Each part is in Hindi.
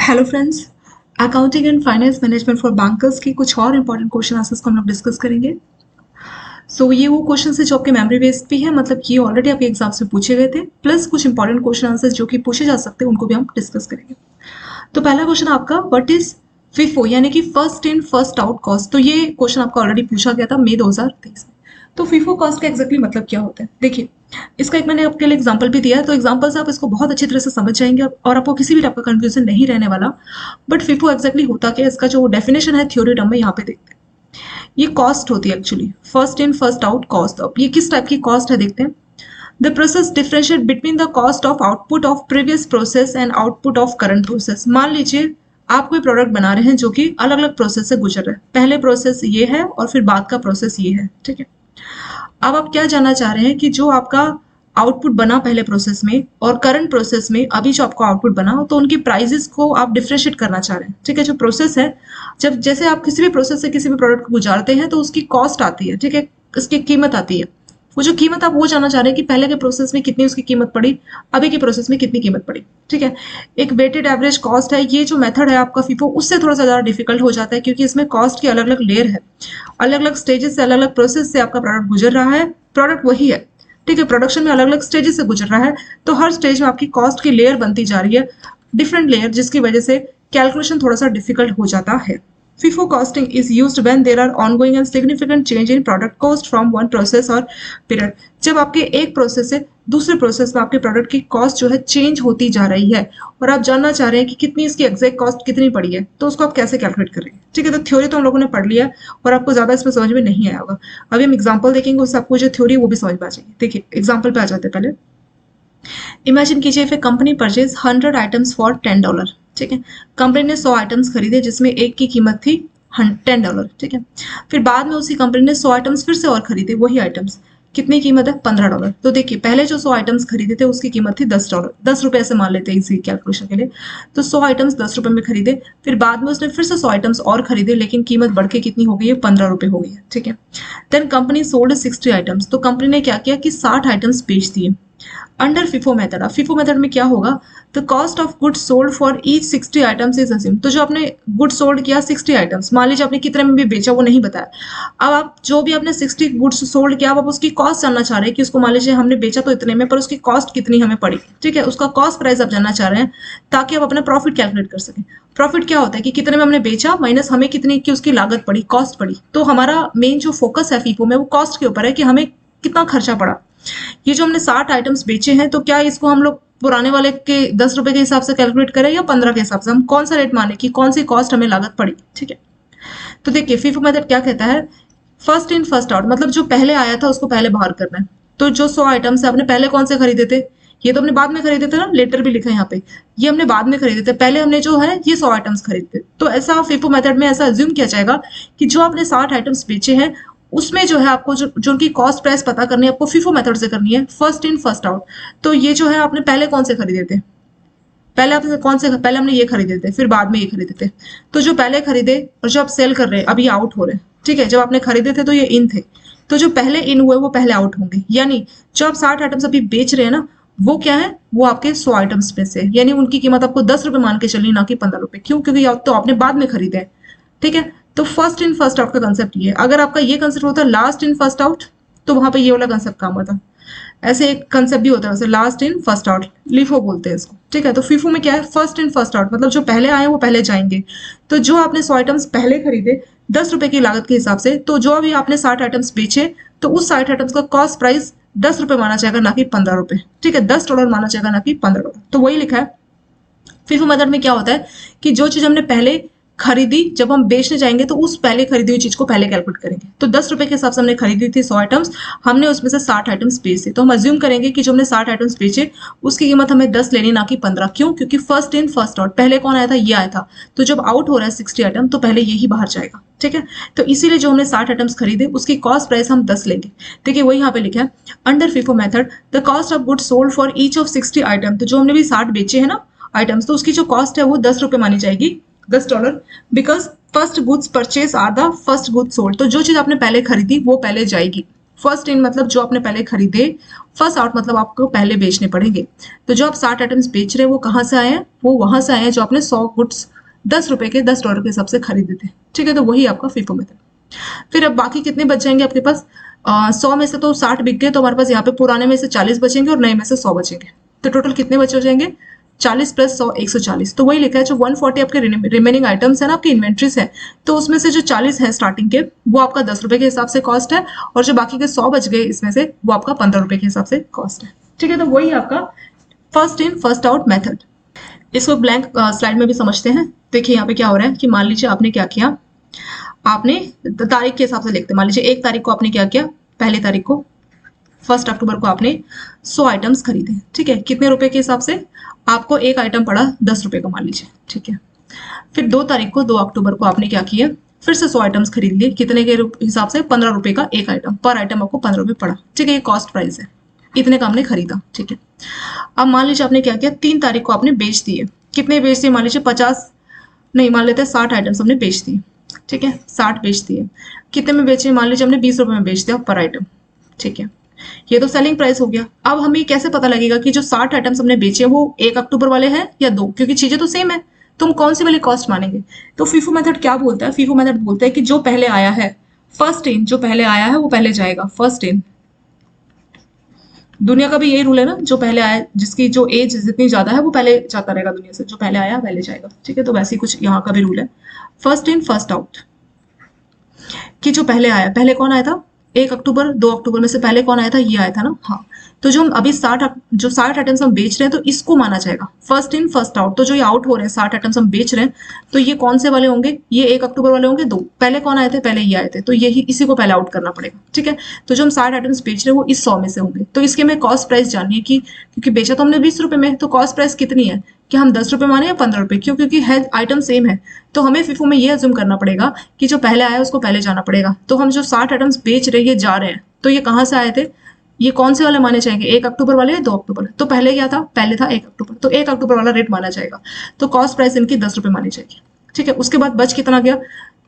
Hello friends, accounting and finance management for bankers की कुछ और इंपॉर्टेंट क्वेश्चन आंसर्स को हम लोग डिस्कस करेंगे। ये वो क्वेश्चन है जो आपके मेमोरी बेस्ड भी है, मतलब ये ऑलरेडी आपके एग्जाम से पूछे गए थे, प्लस कुछ इंपॉर्टेंट क्वेश्चन आंसर्स जो कि पूछे जा सकते हैं उनको भी हम डिस्कस करेंगे। तो पहला क्वेश्चन आपका, व्हाट इज फिफो यानी कि first in first out cost. तो ये क्वेश्चन आपका ऑलरेडी पूछा गया था मई 2023 में। तो फिफो कॉस्ट का एक्जैक्टली मतलब क्या होता है, देखिए इसका एक मैंने आपके लिए एग्जांपल भी दिया है, तो एग्जांपल से आप इसको बहुत अच्छी तरह से समझ जाएंगे और आपको किसी भी टाइप का कंफ्यूजन नहीं रहने वाला। बट फिफो एक्जैक्टली होता क्या है, इसका जो डेफिनेशन है थ्योरी टर्म में यहाँ पे देखते हैं। ये कॉस्ट होती है actually, first in first out cost. अब ये किस टाइप की कॉस्ट है देखते हैं। The process differentiate between the cost of output of previous process and output of current process. मान लीजिए आप कोई प्रोडक्ट बना रहे हैं जो कि अलग अलग प्रोसेस से गुजर रहा है, पहले प्रोसेस ये है और फिर बाद का प्रोसेस ये है, ठीक है। अब आप क्या जानना चाह रहे हैं कि जो आपका आउटपुट बना पहले प्रोसेस में और करंट प्रोसेस में अभी जो आपको आउटपुट बना, तो उनकी प्राइजेस को आप डिफरेंशिएट करना चाह रहे हैं, ठीक है। जो प्रोसेस है, जब जैसे आप किसी भी प्रोसेस से किसी भी प्रोडक्ट को गुजारते हैं तो उसकी कॉस्ट आती है, ठीक है, उसकी कीमत आती है। वो जो कीमत आप वो जानना चाह रहे हैं कि पहले के प्रोसेस में कितनी उसकी कीमत पड़ी, अभी के प्रोसेस में कितनी कीमत पड़ी, ठीक है। एक वेटेड एवरेज कॉस्ट है, ये जो मेथड है आपका फीफो, उससे थोड़ा सा ज़्यादा डिफिकल्ट हो जाता है क्योंकि इसमें कॉस्ट की अलग अलग लेयर है, अलग अलग स्टेजेस से, अलग अलग प्रोसेस से आपका प्रोडक्ट गुजर रहा है। प्रोडक्ट वही है, ठीक है, प्रोडक्शन में अलग अलग स्टेजेस से गुजर रहा है, तो हर स्टेज में आपकी कॉस्ट की लेयर बनती जा रही है, डिफरेंट लेयर, जिसकी वजह से कैलकुलेशन थोड़ा सा डिफिकल्ट हो जाता है। FIFO costing is used when there are ongoing and significant change in product cost from one process or period। जब आपके एक प्रोसेस से दूसरे प्रोसेस में आपके प्रोडक्ट की कॉस्ट जो है चेंज होती जा रही है और आप जानना चाह रहे हैं कि कितनी इसकी एग्जैक्ट कॉस्ट कितनी पड़ी है, तो उसको आप कैसे कैलकुलेट करेंगे, ठीक है। तो थ्योरी तो हम लोगों ने पढ़ लिया है और आपको ज्यादा इसमें समझ में नहीं आया होगा। अभी हम एग्जाम्पल देखेंगे, उससे आपको जो थ्योरी वो भी समझ में आ जाएगी। देखिए एग्जाम्पल पे आ जाते हैं पहले। इमेजिन कीजिए if A company purchase 100 items for $10, ठीक है। कंपनी ने 100 आइटम्स खरीदे जिसमें एक की कीमत थी $10, ठीक है। फिर बाद में उसी कंपनी ने 100 आइटम्स फिर से और खरीदे, वही आइटम्स, कितनी कीमत है, $15। तो देखिए पहले जो 100 आइटम्स खरीदे थे उसकी कीमत थी $10, 10 रुपए ऐसे मान लेते हैं इसी कैलकुलेशन के लिए। तो 100 आइटम्स 10 रुपए में खरीदे, फिर बाद में उसने फिर से 100 आइटम्स और खरीदे, लेकिन कीमत बढ़ के कितनी हो गई है, $15 हो गई है, ठीक है। Then company sold 60 items. तो कंपनी ने क्या किया कि 60 आइटम्स बेच दिए अंडर FIFO मेथड। अब FIFO मेथड में क्या होगा, the cost of goods sold for each 60 items is assume. तो जो आपने गुड्स सोल्ड किया 60 आइटम्स, मान लीजिए आपने कितने में भी बेचा वो नहीं बताया। अब आप जो भी आपने 60 गुड्स सोल्ड किया, आप उसकी कॉस्ट जानना चाह रहे हैं कि उसको मान लीजिए हमने बेचा तो इतने में, पर उसकी कॉस्ट कितनी हमें पड़ी, ठीक है। उसका कॉस्ट प्राइस आप जानना चाह रहे हैं ताकि आप अपना प्रॉफिट कैलकुलेट कर सकें। प्रॉफिट क्या होता है कि कितने में हमने बेचा माइनस हमें कितनी की उसकी लागत पड़ी, कॉस्ट पड़ी। तो हमारा मेन जो फोकस है FIFO में वो कॉस्ट के ऊपर है कि हमें कितना खर्चा पड़ा। ये जो हमने 60 आइटम्स बेचे हैं, तो क्या इसको हम लोग पुराने वाले के 10 रुपए के हिसाब से कैलकुलेट करें या 15 के हिसाब से, हम कौन सा रेट माने कि कौन सी कॉस्ट हमें लागत पड़ी, ठीक है। तो देखिए FIFO मेथड क्या कहता है, फर्स्ट इन फर्स्ट आउट, मतलब जो पहले आया था उसको पहले बाहर करना है। तो जो 100 आइटम्स है, आपने पहले कौन से खरीदे थे, ये तो हमने बाद में खरीदे थे ना, लेटर भी लिखा है यहाँ पे, ये हमने बाद में खरीदे थे, पहले हमने जो है ये 100 आइटम्स खरीदे। तो ऐसा FIFO मेथड में ऐसा अज्यूम किया जाएगा कि जो आपने 60 आइटम्स बेचे हैं उसमें जो है आपको जो उनकी कॉस्ट प्राइस पता करनी है, आपको FIFO मेथड से करनी है, फर्स्ट इन फर्स्ट आउट। तो ये जो है आपने पहले कौन से खरीदे थे, पहले आपने कौन से, पहले हमने ये खरीदे थे, फिर बाद में ये खरीदे थे। तो जो पहले खरीदे और जो आप सेल कर रहे हैं अभी आउट हो रहे हैं, ठीक है। जब आपने खरीदे थे तो ये इन थे, तो जो पहले इन हुए वो पहले आउट होंगे। यानी जो आप 60 आइटम्स अभी बेच रहे हैं ना, वो क्या है, वो आपके 100 आइटम्स में से, यानी उनकी कीमत आपको 10 रुपए मान के चलनी, ना कि 15 रुपए। क्यों, क्योंकि तो आपने बाद में खरीदे हैं, ठीक है। तो फर्स्ट इन फर्स्ट आउट का कंसेप्ट ये है। अगर आपका ये कंसेप्ट होता है लास्ट इन फर्स्ट आउट, तो वहां पे ये वाला कंसेप्ट काम होता। ऐसे एक कंसेप्ट भी होता है, वैसे last in first out, LIFO बोलते हैं इसको, ठीक है। तो FIFO में क्या है, फर्स्ट इन फर्स्ट आउट, मतलब जो पहले आए वो पहले जाएंगे। तो जो आपने 100 आइटम्स पहले खरीदे 10 रुपए की लागत के हिसाब से, तो जो अभी आपने 60 आइटम्स बेचे, तो उस 60 आइटम्स का कॉस्ट प्राइस 10 रुपए माना जाएगा, ना कि 15 रुपए, ठीक है। $10 माना जाएगा, ना कि 15 डॉलर। तो वही लिखा है। FIFO मेथड में क्या होता है कि जो चीज हमने पहले खरीदी, जब हम बेचने जाएंगे तो उस पहले खरीदी हुई चीज को पहले कैलकुलेट करेंगे। तो 10 रुपए के हिसाब से हमने खरीदी थी 100 आइटम्स, हमने उसमें से 60 आइटम्स बेचे, तो हम अज्यूम करेंगे कि जो हमने 60 आइटम्स बेचे उसकी कीमत हमें 10 लेनी, ना कि 15। क्यों, क्योंकि फर्स्ट इन फर्स्ट आउट, पहले कौन आया था, ये आया था। तो जब आउट हो रहा है 60 आइटम, तो पहले यही बाहर जाएगा, ठीक है। तो इसीलिए जो हमने 60 आइटम्स खरीदे उसकी कॉस्ट प्राइस हम 10 लेंगे। देखिए वही यहाँ पे लिखा है, under FIFO method the cost of goods sold for each of 60 item. तो जो हमने भी 60 बेचे हैं ना आइटम्स, तो उसकी जो कॉस्ट है वो 10 रुपए मानी जाएगी, $10, because first goods purchase are the first goods sold. तो जो चीज आपने पहले खरीदी वो पहले जाएगी, फर्स्ट इन मतलब जो आपने पहले खरीदे, फर्स्ट आउट मतलब आपको पहले बेचने पड़ेंगे। तो जो आप 60 आइटम्स बेच रहे हैं वो कहाँ से आए हैं, वो वहां से आए हैं जो आपने 100 गुड्स $10 के $10 के हिसाब से खरीदे थे। ठीक है, तो वही आपका फीफो मेथड। फिर अब बाकी कितने बच जाएंगे आपके पास, 100 में से तो 60 बिक गए, तो हमारे पास यहाँ पे पुराने में से 40 बचेंगे और नए में से 100 बचेंगे। तो टोटल कितने बचे हो जाएंगे, 40 प्लस 100 140। तो वही लिखा है जो 140 आपके रिमेनिंग आइटम्स है ना, आपकी इन्वेंट्रीज है, तो उसमें से जो 40 है स्टार्टिंग के वो आपका $10 के हिसाब से कॉस्ट है, और जो बाकी के 100 बच गए इसमें से वो आपका $15 के हिसाब से कॉस्ट है। ठीक है, तो वही आपका first in first out method. इसको ब्लैंक स्लाइड में भी समझते हैं। देखिए यहाँ पे क्या हो रहा है कि मान लीजिए आपने क्या किया, आपने तारीख के हिसाब से लिखते हैं। मान लीजिए 1 तारीख को आपने क्या किया, पहली तारीख को 1 अक्टूबर को आपने 100 आइटम्स खरीदे। ठीक है, कितने रुपए के हिसाब से, आपको एक आइटम पड़ा $10 का मान लीजिए। ठीक है, फिर 2 तारीख को 2 अक्टूबर को आपने क्या किया, फिर से 100 आइटम्स खरीद लिए। कितने के हिसाब से, $15 का एक आइटम, पर आइटम आपको $15 पड़ा। ठीक है, ये कॉस्ट प्राइस है, इतने का हमने खरीदा। ठीक है, अब मान लीजिए आपने क्या किया, 3 तारीख को आपने बेच दिए। कितने बेच दिए, मान लीजिए 50 नहीं, मान लेते हैं 60 आइटम्स हमने बेच दिए। ठीक है, 60 बेच दिए। कितने में बेचे, मान लीजिए हमने $20 में बेच दिया पर आइटम। ठीक है, ये तो सेलिंग प्राइस हो गया। अब हमें कैसे पता लगेगा कि जो 60 आइटम्स हमने बेचे वो 1 अक्टूबर वाले हैं या 2, क्योंकि चीजें तो सेम है, तो हम कौन सी वाली कॉस्ट मानेंगे। तो फीफो मेथड क्या बोलता है, फीफो मेथड बोलता है कि जो पहले आया है, फर्स्ट इन, जो पहले आया है वो पहले जाएगा, फर्स्ट इन। दुनिया का भी यही रूल है ना, जो पहले आया, जिसकी जो एज जितनी ज्यादा है वो पहले जाता रहेगा दुनिया से, जो पहले आया पहले जाएगा। ठीक है, तो वैसे ही कुछ यहाँ का भी रूल है, फर्स्ट इन फर्स्ट आउट। कि जो पहले आया, पहले कौन आया था, 1 अक्टूबर, 2 अक्टूबर में से पहले कौन आया था, ये आया था ना। हाँ, तो जो हम अभी 60 आइटम्स हम बेच रहे हैं तो इसको माना जाएगा फर्स्ट इन फर्स्ट आउट। तो जो ये आउट हो रहे हैं 60 आइटम्स हम बेच रहे हैं, तो ये कौन से वाले होंगे, ये 1 अक्टूबर वाले होंगे। 2 पहले कौन आए थे, पहले ये आए थे, तो यही इसी को पहले आउट करना पड़ेगा। ठीक है, तो जो हम 60 आइटम्स बेच रहे हैं वो इस 100 में से होंगे। तो इसके हमें कॉस्ट प्राइस जाननी है कि क्योंकि बेचा तो हमने $20 में, तो कॉस्ट प्राइस कितनी है, कि हम $10 माने या $15, क्यों, क्योंकि है आइटम सेम है। तो हमें फीफो में ये अज्यूम करना पड़ेगा कि जो पहले आया उसको पहले जाना पड़ेगा। तो हम जो 60 आइटम्स बेच रहे हैं, ये जा रहे हैं, तो ये कहाँ से आए थे, ये कौन से वाले माने जाएंगे, 1 अक्टूबर वाले या 2 अक्टूबर। तो पहले क्या था, पहले था 1 अक्टूबर, तो 1 अक्टूबर वाला रेट माना जाएगा। तो कॉस्ट प्राइस इनकी $10 मानी जाएगी। ठीक है, उसके बाद बच कितना गया,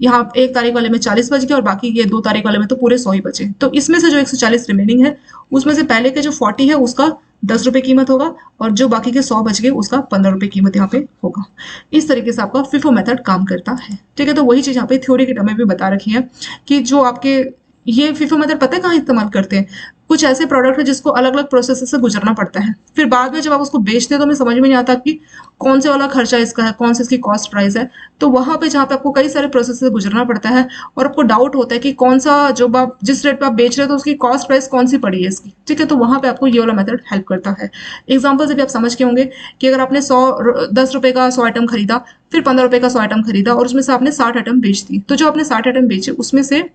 यहाँ 1 तारीख वाले में 40 बच गया, और बाकी ये 2 तारीख वाले में तो पूरे 100 ही बचे। तो इसमें से जो 140 रिमेनिंग है, उसमें से पहले के जो 40 है उसका $10 कीमत होगा, और जो बाकी के 100 बच गए उसका $15 कीमत यहाँ पे होगा। इस तरीके से आपका फिफो मेथड काम करता है। ठीक है, तो वही चीज यहाँ पे थ्योरी के टर्म में भी बता रखी है कि जो आपके ये फीफो मेथड पता है कहाँ इस्तेमाल करते हैं, कुछ ऐसे प्रोडक्ट है जिसको अलग अलग प्रोसेस से गुजरना पड़ता है, फिर बाद में जब आप उसको बेचते हैं तो हमें समझ में नहीं आता कि कौन से वाला खर्चा इसका है, कौन सी इसकी कॉस्ट प्राइस है। तो वहां पे जहाँ पे आपको कई सारे प्रोसेस से गुजरना पड़ता है और आपको डाउट होता है कि कौन सा जो आप जिस रेट पे आप बेच रहे हो तो उसकी कॉस्ट प्राइस कौन सी पड़ी है इसकी। ठीक है, तो वहां पे आपको ये वाला मेथड हेल्प करता है। एग्जाम्पल से भी आप समझ के होंगे कि अगर आपने $10 का 100 आइटम खरीदा, फिर $15 का 100 आइटम खरीदा, और उसमें से आपने 60 आइटम बेच दी, तो जो आपने 60 आइटम बेचे उसमें से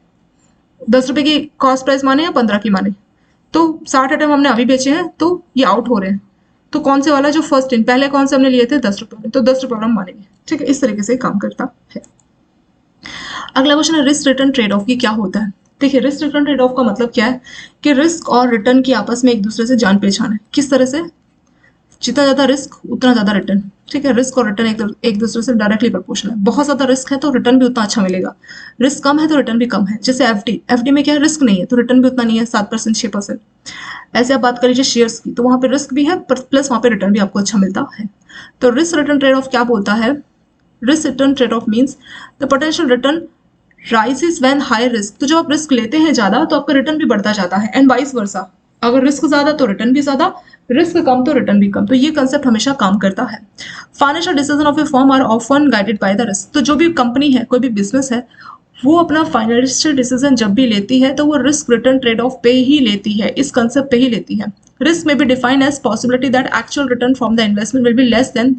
$10 की कॉस्ट प्राइस माने या 15 की माने, तो 60 आइटम हमने अभी बेचे हैं तो ये आउट हो रहे हैं। तो कौन से वाला, जो फर्स्ट इन, पहले कौन से हमने लिए थे $10, तो $10 हम मानेंगे। ठीक है, इस तरीके से काम करता है। अगला क्वेश्चन है रिस्क रिटर्न ट्रेड ऑफ की क्या होता है। देखिए, रिस्क रिटर्न ट्रेड ऑफ का मतलब क्या है कि रिस्क और रिटर्न की आपस में एक दूसरे से जान पहचान है। किस तरह से, जितना ज्यादा रिस्क उतना ज्यादा रिटर्न। ठीक है, रिस्क और रिटर्न एक दूसरे से डायरेक्टली प्रोपोर्शनल है। बहुत ज्यादा रिस्क है तो रिटर्न भी उतना अच्छा मिलेगा, रिस्क कम है तो रिटर्न भी कम है। जैसे एफडी में क्या है, रिस्क नहीं है तो रिटर्न भी उतना नहीं है, 7% 6%। ऐसे आप बात कर लीजिए शेयर्स की, तो वहां पे रिस्क भी है प्लस वहां पे रिटर्न भी आपको अच्छा मिलता है। तो रिस्क रिटर्न ट्रेड ऑफ क्या बोलता है, risk return trade off means the potential return rises when high risk. तो जब आप रिस्क लेते हैं ज्यादा तो आपका रिटर्न भी बढ़ता जाता है, एंड वाइस वर्सा, अगर रिस्क ज्यादा तो रिटर्न भी ज्यादा, रिस्क कम तो रिटर्न भी कम। तो ये कंसेप्ट हमेशा काम करता है। Financial decision of a firm are often guided by the risk. तो जो भी कंपनी है, कोई भी बिजनेस है, वो अपना फाइनेंशियल डिसीजन जब भी लेती है तो वो रिस्क रिटर्न ट्रेड ऑफ पे ही लेती है, इस कंसेप्ट पे ही लेती है। रिस्क में be defined as possibility that actual return from the investment will be less than.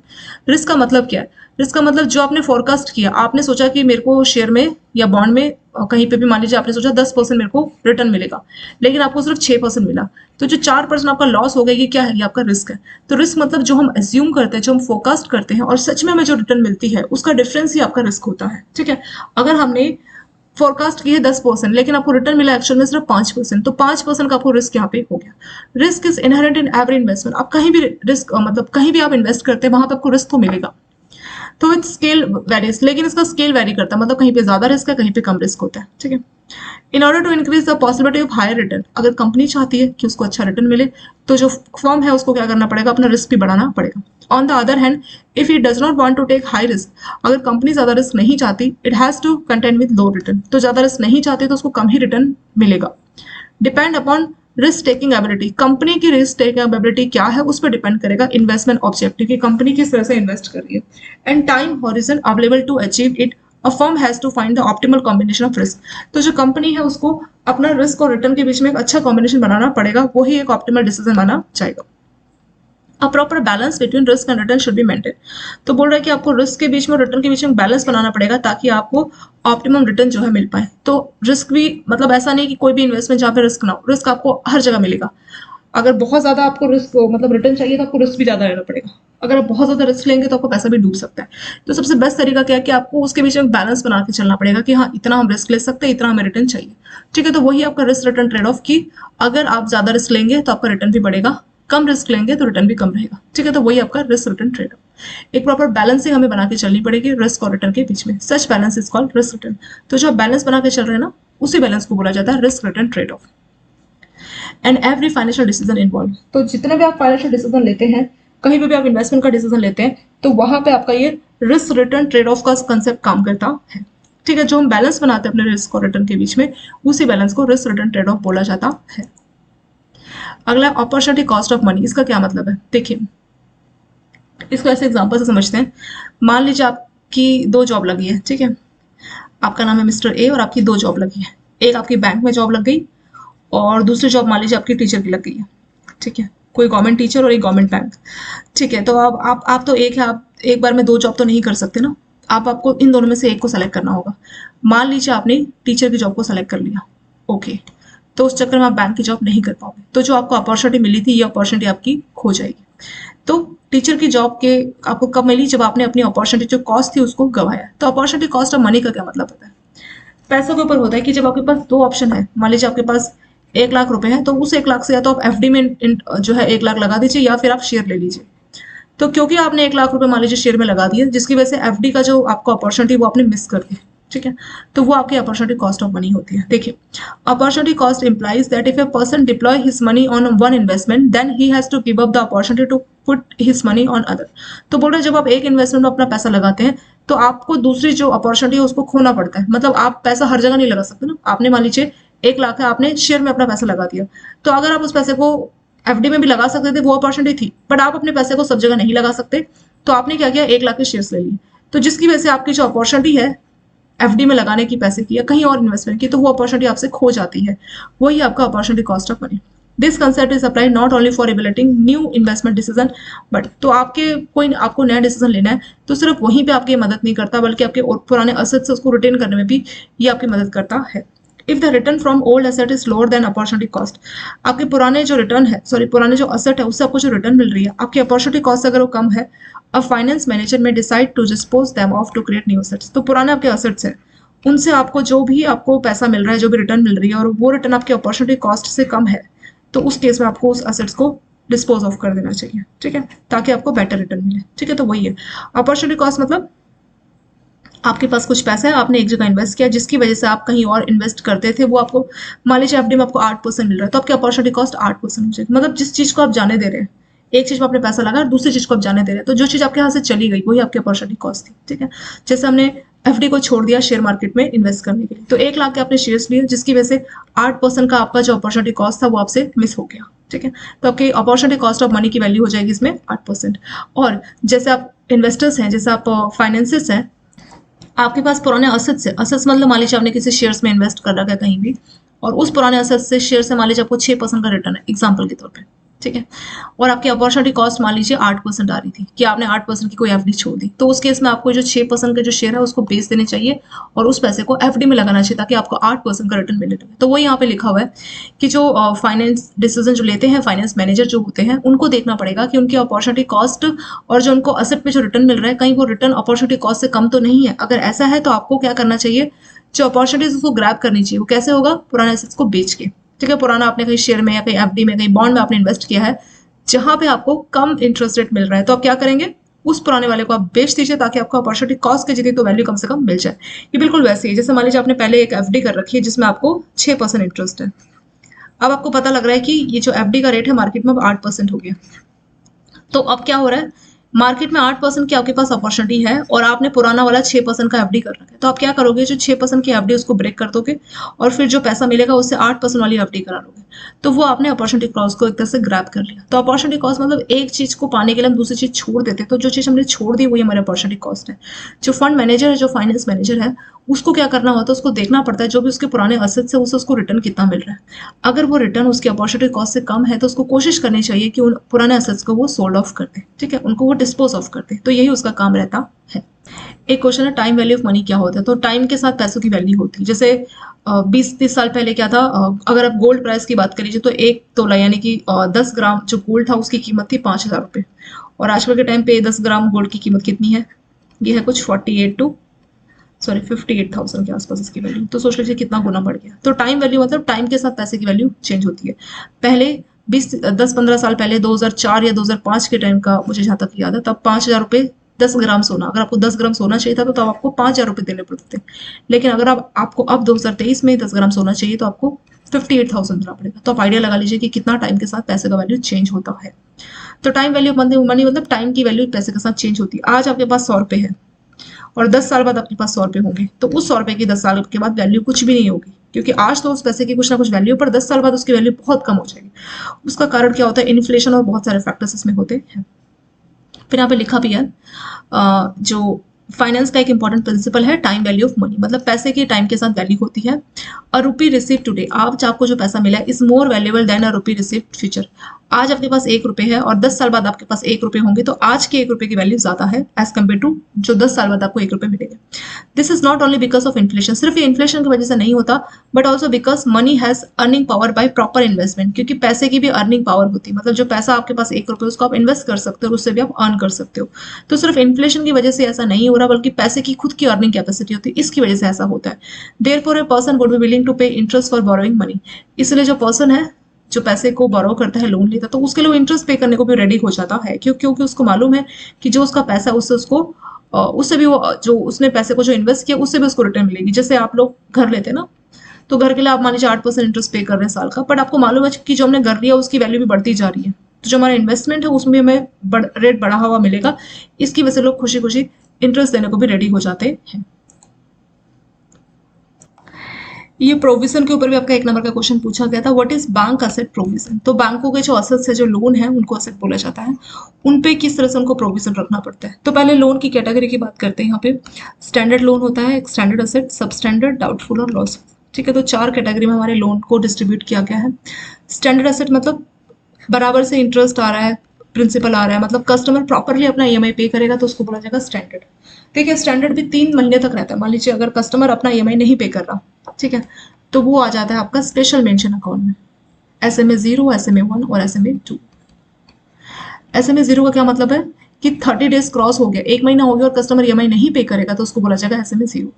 रिस्क का मतलब क्या है, रिस्क का मतलब जो आपने फोरकास्ट किया, आपने सोचा कि मेरे को शेयर में या बॉन्ड में कहीं पे भी मान लीजिए आपने सोचा 10% मेरे को रिटर्न मिलेगा, लेकिन आपको सिर्फ 6% मिला, तो जो 4% आपका लॉस हो गया, ये क्या है, ये आपका रिस्क है। तो रिस्क मतलब जो हम एज्यूम करते हैं, जो हम फोरकास्ट करते हैं और सच में हमें जो रिटर्न मिलती है, उसका डिफरेंस ही आपका रिस्क होता है। ठीक है, अगर हमने फोरकास्ट की है 10% लेकिन आपको रिटर्न मिला एक्चुअल में सिर्फ 5%, तो 5% का आपको रिस्क यहाँ पे हो गया। Risk is inherent in every investment. आप कहीं भी रिस्क मतलब कहीं भी आप इन्वेस्ट करते हैं वहां पे आपको रिस्क तो मिलेगा। तो विथ स्केल वेरीज, लेकिन इसका स्केल वेरी करता है, मतलब कहीं पे ज्यादा रिस्क है, कहीं पे कम रिस्क होता है। ठीक है, in order to increase the possibility of higher return, अगर कंपनी चाहती है कि उसको अच्छा रिटर्न मिले तो जो फर्म है उसको क्या करना पड़ेगा, अपना रिस्क भी बढ़ाना पड़ेगा। On the other hand if he does not want to take high risk, अगर कंपनी ज्यादा रिस्क नहीं चाहती, it has to content with low return, तो ज्यादा रिस्क नहीं चाहती तो उसको कम ही रिटर्न मिलेगा। Depend upon risk taking ability, company की रिस्क टेकिंग एबिलिटी क्या है उस पर डिपेंड करेगा इन्वेस्टमेंट ऑब्जेक्टिव की कंपनी किस तरह से इन्वेस्ट कर रही है, and time horizon available to achieve it. A firm has to find the optimal combination of risk, तो जो कंपनी है उसको अपना रिस्क और रिटर्न के बीच में एक अच्छा कॉम्बिनेशन बनाना पड़ेगा, वही एक ऑप्टिमल डिसीजन माना जाएगा। A proper balance between risk and return should be maintain, तो बोल रहा है कि आपको रिस्क के बीच में रिटर्न के बीच में बैलेंस बनाना पड़ेगा ताकि आपको ऑप्टिमम रिटर्न जो है मिल पाए। तो रिस्क भी मतलब ऐसा नहीं कि कोई भी इन्वेस्टमेंट जहाँ पे रिस्क ना हो, रिस्क आपको हर जगह मिलेगा। अगर बहुत ज्यादा आपको रिस्क मतलब रिटर्न चाहिए तो आपको रिस्क भी ज्यादा लेना पड़ेगा, अगर आप बहुत ज्यादा रिस्क लेंगे तो आपको पैसा भी डूब सकता है। तो सबसे बेस्ट तरीका क्या है कि आपको उसके बीच में बैलेंस बना के चलना पड़ेगा कि हाँ इतना हम रिस्क ले सकते हैं, इतना हमें रिटर्न चाहिए। ठीक है, तो वही आपका रिस्क रिटर्न ट्रेड ऑफ की अगर आप ज्यादा रिस्क लेंगे तो आपका रिटर्न भी बढ़ेगा, कम रिस्क लेंगे तो रिटर्न भी कम रहेगा। ठीक है, तो वही आपका रिस्क रिटर्न ट्रेड ऑफ। एक प्रॉपर बैलेंसिंग हमें बना के चलनी पड़ेगी रिस्क और रिटर्न के बीच में, such balance is called risk return. तो जो आप बैलेंस बना के चल रहे हैं ना, उसी बैलेंस को बोला जाता है risk return trade off. And every financial decision involve, तो जितने भी आप फाइनेंशियल डिसीजन लेते हैं, कहीं पे भी आप इन्वेस्टमेंट का डिसीजन लेते हैं, तो वहां पे आपका ये रिस्क रिटर्न ट्रेड ऑफ का कंसेप्ट काम करता है। ठीक है, जो हम बैलेंस बनाते हैं अपने रिस्क और रिटर्न के बीच में, उसी बैलेंस को रिस्क रिटर्न ट्रेड ऑफ बोला जाता है। अगला अपॉर्चुनिटी कॉस्ट ऑफ मनी, इसका क्या मतलब है देखिए, इसको ऐसे एग्जांपल से समझते हैं। मान लीजिए आपकी 2 जॉब लगी है, ठीक है, आपका नाम है मिस्टर ए और आपकी 2 जॉब लगी है, एक आपकी बैंक में जॉब लग गई और दूसरी जॉब मान लीजिए आपकी टीचर की लग गई है। ठीक है, कोई गवर्नमेंट टीचर और एक गवर्नमेंट बैंक। ठीक है, तो अब आप तो एक है, आप एक बार में 2 जॉब तो नहीं कर सकते ना, आपको इन दोनों में से एक को सेलेक्ट करना होगा। मान लीजिए आपने टीचर की जॉब को सेलेक्ट कर लिया, ओके, तो उस चक्कर में आप बैंक की जॉब नहीं कर पाओगे, तो जो आपको अपॉर्चुनिटी मिली थी ये अपॉर्चुनिटी आपकी खो जाएगी। तो टीचर की जॉब के आपको कब मिली, जब आपने अपनी अपॉर्चुनिटी जो कॉस्ट थी उसको गवाया। तो अपॉर्चुनिटी कॉस्ट ऑफ मनी का क्या मतलब होता है, पैसों के ऊपर होता है कि जब आपके पास 2 ऑप्शन है, मान लीजिए आपके पास 1 लाख रुपए है, तो उस 1 लाख से या तो आप एफडी में जो है 1 लाख लगा दीजिए या फिर आप शेयर ले लीजिए। तो क्योंकि आपने 1 लाख रुपए मान लीजिए शेयर में लगा दिए, जिसकी वजह से एफडी का जो आपको अपॉर्चुनिटी वो आपने मिस कर दी। ठीक है, तो वो आपकी अपॉर्चुनिटी कॉस्ट ऑफ मनी होती है। देखिए, opportunity cost implies that if a person deploy his money on one investment then he has to give up the opportunity to put his money on other. तो बोल रहे जब आप एक इन्वेस्टमेंट में अपना पैसा लगाते हैं तो आपको दूसरी जो अपॉर्चुनिटी है उसको खोना पड़ता है। मतलब आप पैसा हर जगह नहीं लगा सकते ना, आपने मान लीजिए 1 लाख है, आपने शेयर में अपना पैसा लगा दिया, तो अगर आप उस पैसे को एफडी में भी लगा सकते थे, वो अपॉर्चुनिटी थी, बट आप अपने पैसे को सब जगह नहीं लगा सकते, तो आपने क्या किया, 1 लाख के शेयर्स ले लिए, तो जिसकी वजह से आपकी जो अपॉर्चुनिटी है एफडी में लगाने की पैसे की या कहीं और इन्वेस्टमेंट की, तो वो अपॉर्चुनिटी आपसे खो जाती है, वही आपका opportunity cost of money. This concept is apply not only for evaluating new investment decision but, तो आपको नया डिसीजन लेना है तो सिर्फ वहीं पे आपकी मदद नहीं करता, बल्कि आपके पुराने असेट्स उसको रिटेन करने में भी ये आपकी मदद करता है। If the return from old asset is lower than opportunity cost, आपके पुराने जो रिटर्न है, पुराने जो असेट है उससे आपको जो रिटर्न मिल रही है, आपकी अपॉर्चुनिटी कॉस्ट अगर वो कम है, a finance manager may decide to dispose them of to create new assets. तो पुराने आपके असेट्स है, उनसे आपको जो भी आपको पैसा मिल रहा है, जो भी रिटर्न मिल रही है, और वो रिटर्न आपकी अपॉर्चुनिटी कॉस्ट से कम है, तो उस केस में आपको उस असेट्स को डिस्पोज ऑफ कर देना चाहिए। ठीक है, ताकि आपको बेटर रिटर्न मिले। ठीक है, तो वही है अपॉर्चुनिटी कॉस्ट, मतलब आपके पास कुछ पैसा है, आपने एक जगह इन्वेस्ट किया, जिसकी वजह से आप कहीं और इन्वेस्ट करते थे, वो आपको मान लीजिए एफडी में आपको 8% मिल रहा है, तो आपकी अपॉर्चुनिटी कॉस्ट 8% हो जाएगी। मतलब जिस चीज को आप जाने दे रहे हैं, एक चीज में आपने पैसा लगा और दूसरी चीज को आप जाने दे रहे हैं, तो जो चीज आपके हाथ से चली गई वही आपकी अपॉर्चुनिटी कॉस्ट थी। ठीक है, जैसे हमने एफडी को छोड़ दिया शेयर मार्केट में इन्वेस्ट करने के लिए, तो 1 लाख के आपने शेयर्स लिए, जिसकी वजह से 8% का आपका जो अपॉर्चुनिटी कॉस्ट था वो आपसे मिस हो गया। ठीक है, तो आपकी अपॉर्चुनिटी कॉस्ट ऑफ मनी की वैल्यू हो जाएगी इसमें 8%। और जैसे आप इन्वेस्टर्स हैं, जैसे आप फाइनेंसिस हैं, आपके पास पुराने असेट्स है, असेट्स मतलब मान लीजिए आपने किसी शेयर्स में इन्वेस्ट कर रखा है कहीं भी, और उस पुराने असेट्स से शेयर से मान लीजिए आपको 6% का रिटर्न है एग्जाम्पल के तौर पे। ठीक है, और आपकी अपॉर्चुनिटी कॉस्ट मान लीजिए 8% आ रही थी कि आपने 8% की कोई एफडी छोड़ दी, तो उस केस में आपको जो 6% का जो शेयर है उसको बेच देने चाहिए और उस पैसे को एफडी में लगाना चाहिए, ताकि आपको 8% का रिटर्न मिले। तो वो यहाँ पे लिखा हुआ है कि जो फाइनेंस डिसीजन जो लेते हैं फाइनेंस मैनेजर जो होते हैं, उनको देखना पड़ेगा कि उनकी अपॉर्चुनिटी कॉस्ट और जो उनको असेट पे जो रिटर्न मिल रहा है, कहीं वो रिटर्न अपॉर्चुनिटी कॉस्ट से कम तो नहीं है। अगर ऐसा है तो आपको क्या करना चाहिए, जो अपॉर्चुनिटीज उसको ग्रैब करनी चाहिए। वो कैसे होगा, पुराने एसेट्स को बेच के। ठीक है, पुराना आपने कहीं शेयर में या कहीं एफडी में कहीं बॉन्ड में आपने इन्वेस्ट किया है, जहां पे आपको कम इंटरेस्ट रेट मिल रहा है, तो आप क्या करेंगे, उस पुराने वाले को आप बेच दीजिए ताकि आपको अपॉर्चुनिटी कॉस्ट के जितनी तो वैल्यू कम से कम मिल जाए। ये बिल्कुल वैसे ही जैसे मान लीजिए आपने पहले एक एफडी कर रखी है जिसमें आपको 6% इंटरेस्ट है। अब आपको पता लग रहा है कि ये जो एफडी का रेट है मार्केट में अब 8% हो गया। तो अब क्या हो रहा है, मार्केट में 8% की आपके पास अपॉर्चुनिटी है और आपने पुराना वाला 6% का एफडी कर रखा है। तो आप क्या करोगे, जो 6% की एफडी उसको ब्रेक कर दोगे और फिर जो पैसा मिलेगा उससे 8% वाली एफडी करा लोगे। तो वो आपने अपॉर्चुनिटी कॉस्ट को एक तरह से ग्रैब कर लिया। तो अपॉर्चुनिटी कॉस्ट मतलब एक चीज को पाने के लिए हम दूसरी चीज छोड़ देते हैं। तो जो चीज हमने छोड़ दी वही हमारी अपॉर्चुनिटी कॉस्ट है। जो फंड मैनेजर है, जो फाइनेंस मैनेजर है, उसको क्या करना होता है, उसको देखना पड़ता है जो भी उसके पुराने असेट्स है उसको रिटर्न कितना मिल रहा है। अगर वो रिटर्न उसकी अपॉर्चुनिटी कॉस्ट से कम है तो उसको कोशिश करनी चाहिए कि उन पुराने असेट्स को वो सोल्ड ऑफ कर दे, ठीक है, उनको वो डिस्पोज ऑफ कर दे। तो यही उसका काम रहता है। एक क्वेश्चन है टाइम वैल्यू ऑफ मनी क्या होता है। तो टाइम के साथ पैसों की वैल्यू होती है। जैसे 20-30 साल पहले क्या था, अगर आप गोल्ड प्राइस की बात करिए तो 1 तोला यानी कि 10 ग्राम जो गोल्ड था उसकी कीमत थी 5,000 रुपये। और आजकल के टाइम पे 10 ग्राम गोल्ड की कीमत कितनी है, ये है कुछ 58,000 के आसपास इसकी वैल्यू। तो सोच लीजिए कितना गुना बढ़ गया। तो टाइम वैल्यू मतलब टाइम के साथ पैसे की वैल्यू चेंज होती है। पहले 10-15 साल पहले 2004 या 2005 के टाइम का मुझे जहाँ तक याद है, तब 5,000 रुपये 10 ग्राम सोना, अगर आपको 10 ग्राम सोना चाहिए था तो तब आपको 5,000 रुपये देने पड़ते थे। लेकिन अगर आपको अब 2023 में 10 ग्राम सोना चाहिए तो आपको 58,000 देना पड़ेगा। तो आप आइडिया लगा लीजिए कि कितना टाइम के साथ पैसे का वैल्यू चेंज होता है। तो टाइम वैल्यू मनी मतलब टाइम की वैल्यू पैसे के साथ चेंज होती है। आज आपके पास 100 रुपये है और 10 साल बाद आपके पास 100 रुपये होंगे, तो उस 100 रुपये की 10 साल के बाद वैल्यू कुछ भी नहीं होगी, क्योंकि आज तो उस पैसे की कुछ ना कुछ वैल्यू, पर 10 साल बाद उसकी वैल्यू बहुत कम हो जाएगी। उसका कारण क्या होता है, इन्फ्लेशन और बहुत सारे फैक्टर्स इसमें होते हैं। फिर यहाँ पे लिखा भी है जो फाइनेंस का एक इंपॉर्टेंट प्रिंसिपल है टाइम वैल्यू ऑफ मनी, मतलब पैसे की टाइम के साथ वैल्यू होती है। अ रुपी रिसीव टुडे, आज आपको जो पैसा मिला है is more valuable then a rupee receive future. आज आपके पास 1 रुपये है और 10 साल बाद आपके पास 1 रुपये होंगे, तो आज के 1 रुपये की वैल्यू ज्यादा है एज कम्पेयर टू जो 10 साल बाद आपको 1 रुपये मिलेगा। This is not only because of inflation, सिर्फ ये इन्फ्लेशन की वजह से नहीं होता, but also because money has earning power by proper investment, क्योंकि पैसे की भी अर्निंग पावर होती है। मतलब जो पैसा आपके पास 1 रुपये उसको आप इन्वेस्ट कर सकते हो और उससे भी आप अर्न कर सकते हो। तो सिर्फ इन्फ्लेशन की वजह से ऐसा नहीं हो रहा, बल्कि पैसे की खुद की अर्निंग कैपेसिटी होती है, इसकी वजह से ऐसा होता है। Therefore a person would be willing to pay interest for borrowing money, इसलिए जो पर्सन है जो पैसे को बोरो करता है, लोन लेता है, तो उसके लिए वो इंटरेस्ट पे करने को भी रेडी हो जाता है, क्योंकि उसको मालूम है कि जो उसका पैसा है उससे उसको उससे भी वो जो उसने पैसे को जो इन्वेस्ट किया उससे भी उसको रिटर्न मिलेगी। जैसे आप लोग घर लेते हैं ना, तो घर के लिए आप मान लीजिए 8% इंटरेस्ट पे कर रहे हैं साल का, बट आपको मालूम है कि जो हमने घर लिया उसकी वैल्यू भी बढ़ती जा रही है, तो जो हमारा इन्वेस्टमेंट है उसमें हमें रेट बढ़ा हुआ मिलेगा। इसकी वजह से लोग खुशी खुशी इंटरेस्ट देने को भी रेडी हो जाते हैं। ये प्रोविजन के ऊपर भी आपका 1 नंबर का क्वेश्चन पूछा गया था, what is bank asset provision. तो बैंकों के जो असेट्स है, जो लोन है, उनको असेट बोला जाता है। उन पे किस तरह से उनको प्रोविजन रखना पड़ता है। तो पहले लोन की कैटेगरी की बात करते हैं। यहाँ पे स्टैंडर्ड लोन होता है, एक स्टैंडर्ड असेट, सब स्टैंडर्ड, डाउटफुल और लॉस, ठीक है। तो 4 कैटेगरी में हमारे लोन को डिस्ट्रीब्यूट किया गया है। स्टैंडर्ड असेट मतलब बराबर से इंटरेस्ट आ रहा है, प्रिंसिपल आ रहा है, मतलब कस्टमर प्रॉपरली अपना ईएमआई पे करेगा, तो उसको बोला जाएगा स्टैंडर्ड। ठीक है, स्टैंडर्ड भी 3 महीने तक रहता है। मान लीजिए अगर कस्टमर अपना ईएमआई नहीं पे कर रहा, ठीक है, तो वो आ जाता है आपका स्पेशल मेंशन अकाउंट में, SMA 0, SMA 1 और SMA 2। SMA 0 का क्या मतलब है कि 30 डेज क्रॉस हो गया, 1 महीना हो गया और कस्टमर ईएमआई नहीं पे करेगा, तो उसको बोला जाएगा SMA 0।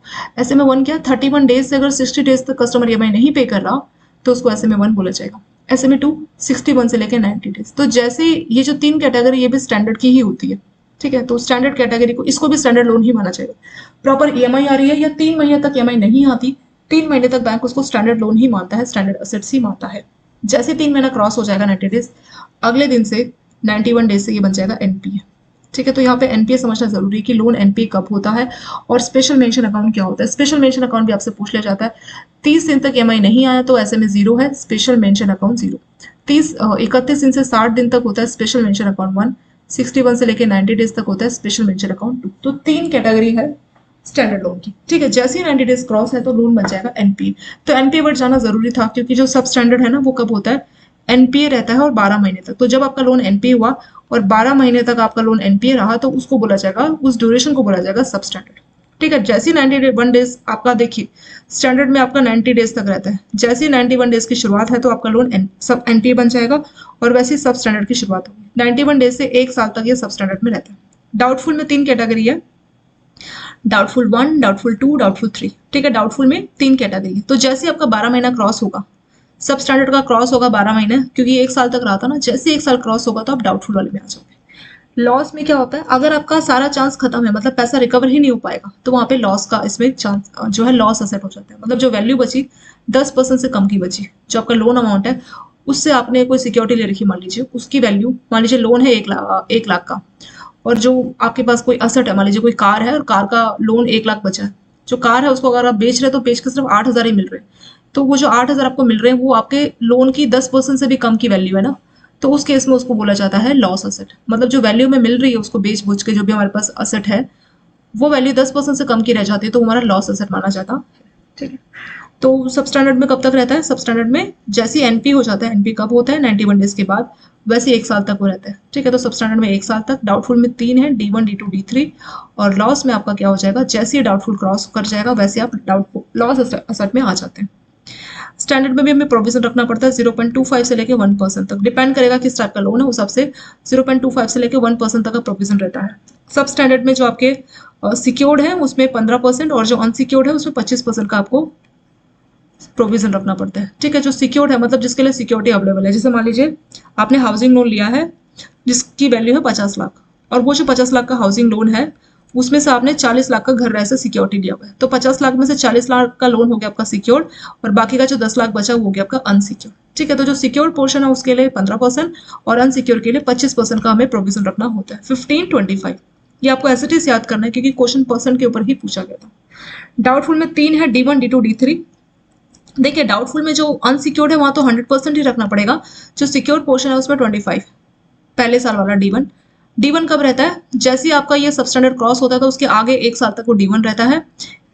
SMA 1 क्या, 31 डेज से अगर 60 डेज तक कस्टमर ईएमआई नहीं पे कर रहा, तो उसको SMA 1 बोला जाएगा। SMA 2 61 से लेकर 90 डेज। तो जैसे ये जो 3 कैटेगरी, ये भी स्टैंडर्ड की ही होती है, ठीक है। तो स्टैंडर्ड कैटेगरी को, इसको भी स्टैंडर्ड लोन ही माना जाएगा। प्रॉपर ईएमआई आ रही है या 3 महीने तक ईएमआई नहीं आती, 3 महीने तक बैंक उसको स्टैंडर्ड लोन ही मानता है, स्टैंडर्ड असेट्स ही मानता है। जैसे 3 महीना क्रॉस हो जाएगा 90 डेज, अगले दिन से 91 डेज से ये बन जाएगा एनपीए, ठीक है। तो यहाँ पे एनपीए समझना जरूरी है कि लोन एनपीए कब होता है और स्पेशल मेंशन अकाउंट क्या होता है। स्पेशल मेंशन अकाउंट भी आपसे पूछ लिया जाता है। 30 दिन तक ईएमआई नहीं आया तो SMA 0 है, स्पेशल मेंशन अकाउंट 0। 31 दिन से 60 दिन तक होता है स्पेशल मेंशन अकाउंट 1। 61 से लेकर 90 डेज तक होता है स्पेशल मेंशन अकाउंट 2। तो 3 कैटेगरी है स्टैंडर्ड लोन की, ठीक है। जैसे ही 90 डेज क्रॉस है तो लोन बन जाएगा एनपीए। तो एनपीए वर्ड जाना जरूरी था, क्योंकि जो सब स्टैंडर्ड है ना, वो कब होता है, एनपीए रहता है और 12 महीने तक। तो जब आपका लोन एनपीए हुआ और 12 महीने तक आपका लोन एनपीए रहा, तो उसको बोला जाएगा, उस ड्यूरेशन को बोला जाएगा सब स्टैंडर्ड, ठीक है। जैसे 91 डेज आपका, देखिए स्टैंडर्ड में आपका 90 डेज तक रहता है, जैसे 91 डेज की शुरुआत है तो आपका लोन सब एनपीए बन जाएगा और वैसे ही सब स्टैंडर्ड की शुरुआत होगी। 91 डेज से 1 साल तक ये सब स्टैंडर्ड में रहता है। डाउटफुल में 3 कैटेगरी है, डाउटफुल 1, डाउटफुल 2, डाउटफुल 3, ठीक है। डाउटफुल में 3 कैटेगरी। तो जैसे आपका 12 महीना क्रॉस होगा, सब स्टैंडर्ड का क्रॉस होगा 12 महीने, क्योंकि 1 साल तक रहा था ना, जैसे 1 साल क्रॉस होगा तो आप डाउटफुल वाले में आ जाओगे। लॉस में क्या होता है, अगर आपका सारा चांस खत्म है, मतलब पैसा रिकवर ही नहीं हो पाएगा, तो वहां पे लॉस का इसमें चांस जो है लॉस असेट हो जाता है। मतलब जो वैल्यू बची 10% से कम की बची, जो आपका लोन अमाउंट है उससे आपने कोई सिक्योरिटी ले रखी, मान लीजिए उसकी वैल्यू, मान लीजिए लोन है 1 लाख का, और जो आपके पास कोई असेट है, मान लीजिए कोई कार है और कार का लोन 1 लाख बचा है, जो कार है उसको अगर आप बेच रहे हैं तो बेच के सिर्फ 8,000 ही मिल रहे हैं, तो वो जो 8,000 आपको मिल रहे हैं वो आपके लोन की 10% से भी कम की वैल्यू है ना, तो उस केस में उसको बोला जाता है लॉस असेट। मतलब जो वैल्यू में मिल रही है उसको बेच बुझ के जो भी हमारे पास असेट है वो वैल्यू 10% से कम की रह जाती है, तो हमारा लॉस असेट माना जाता है। ठीक है, तो सब स्टैंडर्ड में कब तक रहता है, सब स्टैंडर्ड में जैसे एनपी हो जाता है, एनपी कब होता है 91 डेज के बाद, वैसे 1 साल तक वो रहता है। ठीक है, तो सब स्टैंडर्ड में 1 साल तक, डाउटफुल में 3 है, D1 D2 D3, और लॉस में आपका क्या हो जाएगा, जैसे ही डाउटफुल क्रॉस कर जाएगा वैसे आप डाउटफुल लॉस असेट में आ जाते हैं। स्टैंडर्ड में भी हमें प्रोविजन रखना पड़ता है 0.25 से लेकर 1% तक, डिपेंड करेगा किस टाइप का लोन है, उस हिसाब से 0.25 से लेकर 1% तक का प्रोविजन रहता है। सब स्टैंडर्ड में जो आपके सिक्योर्ड है उसमें 15%, और जो अनसिक्योर्ड है उसमें 25% का आपको प्रोविजन रखना पड़ता है। ठीक है, जो सिक्योर्ड है मतलब जिसके लिए सिक्योरिटी अवेलेबल है, जैसे मान लीजिए आपने हाउसिंग लोन लिया है जिसकी वैल्यू है 50 लाख, और वो जो 50 लाख का हाउसिंग लोन है उसमें से आपने 40 लाख का घर ऐसे सिक्योरिटी लिया हुआ है, तो 50 लाख में से 40 लाख का लोन हो गया आपका सिक्योर्ड, और बाकी का जो 10 लाख बचा वो हो गया आपका अनसिक्योर्ड। ठीक है, तो जो सिक्योर्ड पोर्शन है उसके लिए 15% और अनसिक्योर्ड के लिए 25% का हमें प्रोविजन रखना होता है। 15-25 ये आपको एज इट इज याद करना है क्योंकि क्वेश्चन परसेंट के ऊपर ही पूछा गया था। डाउटफुल में 3 है, D1 D2 D3। देखिए डाउटफुल में जो अनसिक्योर्ड है वहां तो 100% ही रखना पड़ेगा, जो सिक्योर्ड पोर्शन है उसमें 25, पहले साल वाला D1। D1 कब रहता है, जैसे ही आपका ये सबस्टैंडर्ड क्रॉस होता है तो उसके आगे 1 साल तक वो D1 रहता है,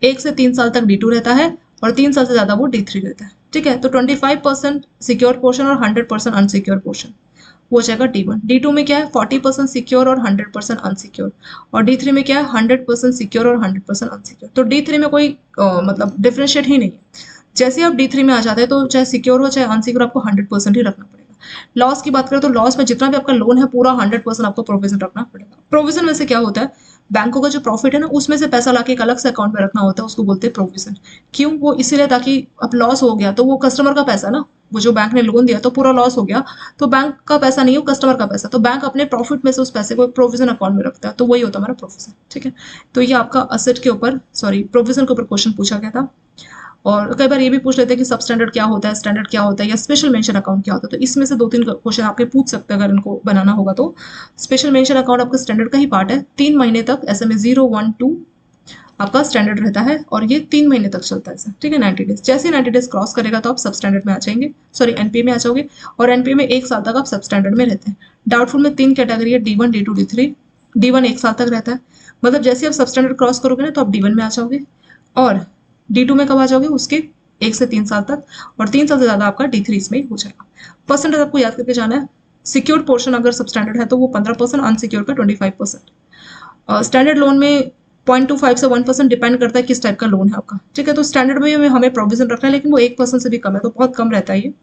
1 से 3 साल तक D2 रहता है, और 3 साल से ज्यादा वो D3 रहता है। ठीक है, तो 25% सिक्योर पोर्शन और 100% अनसिक्योर पोर्शन वो हो जाएगा D1। D2 में क्या है, 40% सिक्योर और 100% अनसिक्योर, और D3 में क्या है, 100% सिक्योर और 100% अनसिक्योर। तो D3 में कोई मतलब डिफरेंशिएट ही नहीं है। जैसे आप D3 में आ जाते हैं तो चाहे सिक्योर हो चाहे अनसिक्योर आपको 100% ही रखना पड़ेगा। लॉस की बात करें तो लॉस में जितना भी आपका लोन है पूरा 100% आपको प्रोविजन रखना पड़ेगा। प्रोविजन में से क्या होता है, बैंकों का जो प्रॉफिट है ना उसमें से पैसा लाके एक अलग से अकाउंट में रखना होता है, उसको बोलते हैं प्रोविजन। क्यों, वो इसीलिए ताकि अब लॉस हो गया तो वो कस्टमर का पैसा ना, वो जो बैंक ने लोन दिया तो पूरा लॉस हो गया तो बैंक का पैसा नहीं, वो कस्टमर का पैसा, तो बैंक अपने प्रॉफिट में से उस पैसे को प्रोविजन अकाउंट में रखता है, तो वही होता है हमारा प्रोविजन। ठीक है, तो ये आपका असेट के ऊपर प्रोविजन के ऊपर क्वेश्चन पूछा गया था। और कई बार ये भी पूछ लेते हैं कि सब स्टैंडर्ड क्या होता है, स्टैंडर्ड क्या होता है, या स्पेशल मेंशन अकाउंट क्या होता है, तो इसमें से 2-3 क्वेश्चन आपके पूछ सकते हैं अगर इनको बनाना होगा तो। स्पेशल मेंशन अकाउंट आपका स्टैंडर्ड का ही पार्ट है, 3 महीने तक SMA 0, 1, 2 आपका स्टैंडर्ड रहता है, और ये 3 महीने तक चलता है। ठीक है, 90 डेज, जैसे 90 डेज क्रॉस करेगा तो आप सब स्टैंडर्ड में आ जाएंगे, एनपीए में आ जाओगे, और एनपीए में 1 साल तक आप सब स्टैंडर्ड में रहते हैं। डाउटफुल में 3 कैटेगरी है, D1 D2 D3। D1 1 साल तक रहता है, मतलब जैसे आप सब स्टैंडर्ड क्रॉस करोगे ना तो आप D1 में आ जाओगे, और D2 में कब आ जाओगे, उसके 1 से 3 साल तक, और 3 साल से ज्यादा आपका D3 इसमें हो जाएगा। परसेंटेज आपको याद करके जाना है, सिक्योर्ड पोर्शन अगर सब स्टैंडर्ड है तो वो 15%, अनसिक्योर का 25%। स्टैंडर्ड लोन में 0.25 से 1% डिपेंड करता है किस टाइप का लोन है आपका। ठीक है, तो स्टैंडर्ड में हमें प्रोविजन रखना है लेकिन वो 1% से भी कम है, तो बहुत कम रहता है ये।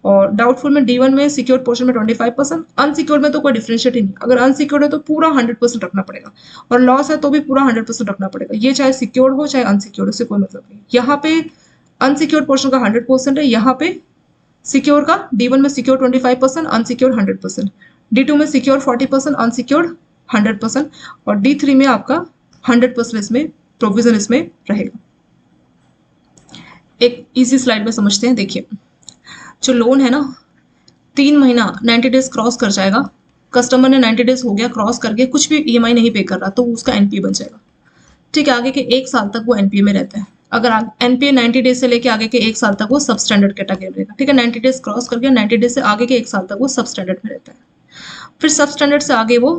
और डाउटफुल में D1 में सिक्योर्ड पोर्शन में 25%, अनसिक्योर्ड में तो कोई डिफरेंशिएट ही नहीं, अगर अनसिक्योर्ड है तो पूरा 100% रखना पड़ेगा, और लॉस है तो भी पूरा 100% रखना पड़ेगा, ये चाहे सिक्योर्ड हो चाहे अनसिक्योर्ड, उससे कोई मतलब नहीं। यहाँ पे अनसिक्योर्ड पोर्शन का 100% है, यहाँ पे सिक्योर का D1 में सिक्योर 25%, अनसिक्योर 100%, D2 में सिक्योर 40%, अनसिक्योर 100%, और D3 में आपका 100% इसमें प्रोविजन इसमें रहेगा। एक इजी स्लाइड में समझते हैं। देखिए जो लोन है ना, 3 महीना 90 डेज क्रॉस कर जाएगा, कस्टमर ने 90 डेज हो गया क्रॉस करके कुछ भी EMI नहीं पे कर रहा तो उसका एनपीए बन जाएगा। ठीक है, आगे के 1 साल तक वो एनपीए में रहता है, अगर एनपीए 90 डेज से लेके आगे के 1 साल तक वो सब स्टैंडर्ड कैटेगरी रहेगा। ठीक है, 90 डेज क्रॉस कर गया, 90 डेज से आगे के 1 साल तक वो सब स्टैंडर्ड में रहता है, फिर सब स्टैंडर्ड से आगे वो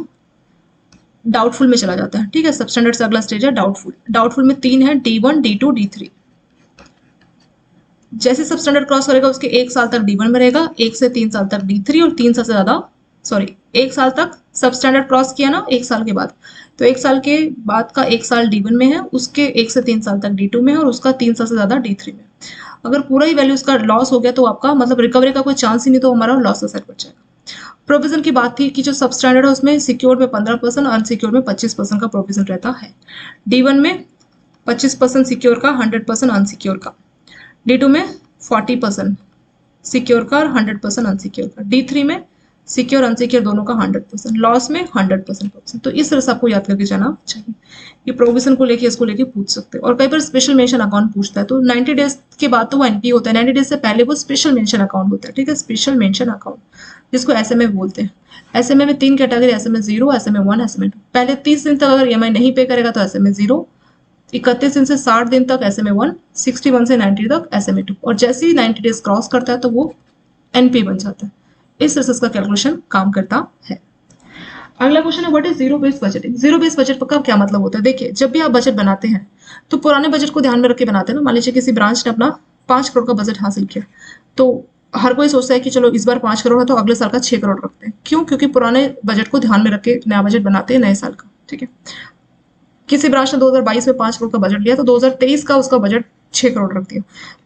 डाउटफुल में चला जाता है। ठीक है, सब स्टैंडर्ड से अगला स्टेज है डाउटफुल। डाउटफुल में 3 है, D1 D2 D3। जैसे सब स्टैंडर्ड क्रॉस करेगा उसके 1 साल तक D1 में रहेगा, 1 से 3 साल तक D3, और 3 साल से ज्यादा 1 साल तक सब स्टैंडर्ड क्रॉस किया ना 1 साल के बाद, तो 1 साल के बाद का 1 साल D1 में है, उसके 1 से 3 साल तक D2 में है, और उसका 3 साल से ज्यादा D3 में। अगर पूरा ही वैल्यू उसका लॉस हो गया तो आपका मतलब रिकवरी का कोई चांस ही नहीं, तो हमारा लॉस असेट बच जाएगा। प्रोविजन की बात थी कि जो सब स्टैंडर्ड है उसमें सिक्योर में 15%, अनसिक्योर में 25% का प्रोविजन रहता है। D1 में 25% सिक्योर का, 100% अनसिक्योर का। D2 में 40% सिक्योर का और 100% अनसिक्योर का। D3 में सिक्योर अनसिक्योर दोनों का 100%, लॉस में 100%। तो इस तरह से आपको याद करके जाना चाहिए। ये प्रोविजन को लेके इसको लेके पूछ सकते हैं। और कई बार स्पेशल मेंशन अकाउंट पूछता है, तो 90 डेज के बाद तो वो एनपी होता है, 90 डेज से पहले वो स्पेशल मेंशन अकाउंट होता है। ठीक है, स्पेशल मेंशन अकाउंट जिसको एसएमए बोलते हैं। एसएमए में 3 कैटेगरी, एसएमए 0, एसएमए 1, एसएमए 2। पहले 30 दिन तक अगर ईएमआई नहीं पे करेगा तो एसएमए 0, 31 दिन से 60 दिन तक एसएमए 1, 61 से 90 तक एसएमए 2, और जैसे ही 90 डेज क्रॉस करता है तो वो एनपी बन जाता है। इस तरह से इसका कैलकुलेशन काम करता है। अगला क्वेश्चन है what is zero based budgeting. Zero based budget का क्या मतलब होता है? देखिए, जब भी आप बजट बनाते हैं तो पुराने बजट को ध्यान में रख के बनाते हैं ना। मान लीजिए किसी ब्रांच ने अपना 5 करोड़ का बजट हासिल किया, तो हर कोई सोचता है कि चलो इस बार 5 करोड़ है तो अगले साल का 6 करोड़ रखते हैं। क्यों? क्योंकि पुराने बजट को ध्यान में रख के नया बजट बनाते हैं नए साल का। ठीक है, किसी ब्रांच ने 2022 में 5 करोड़ का बजट लिया तो 2023 का उसका बजट 6 करोड़ रख दिया।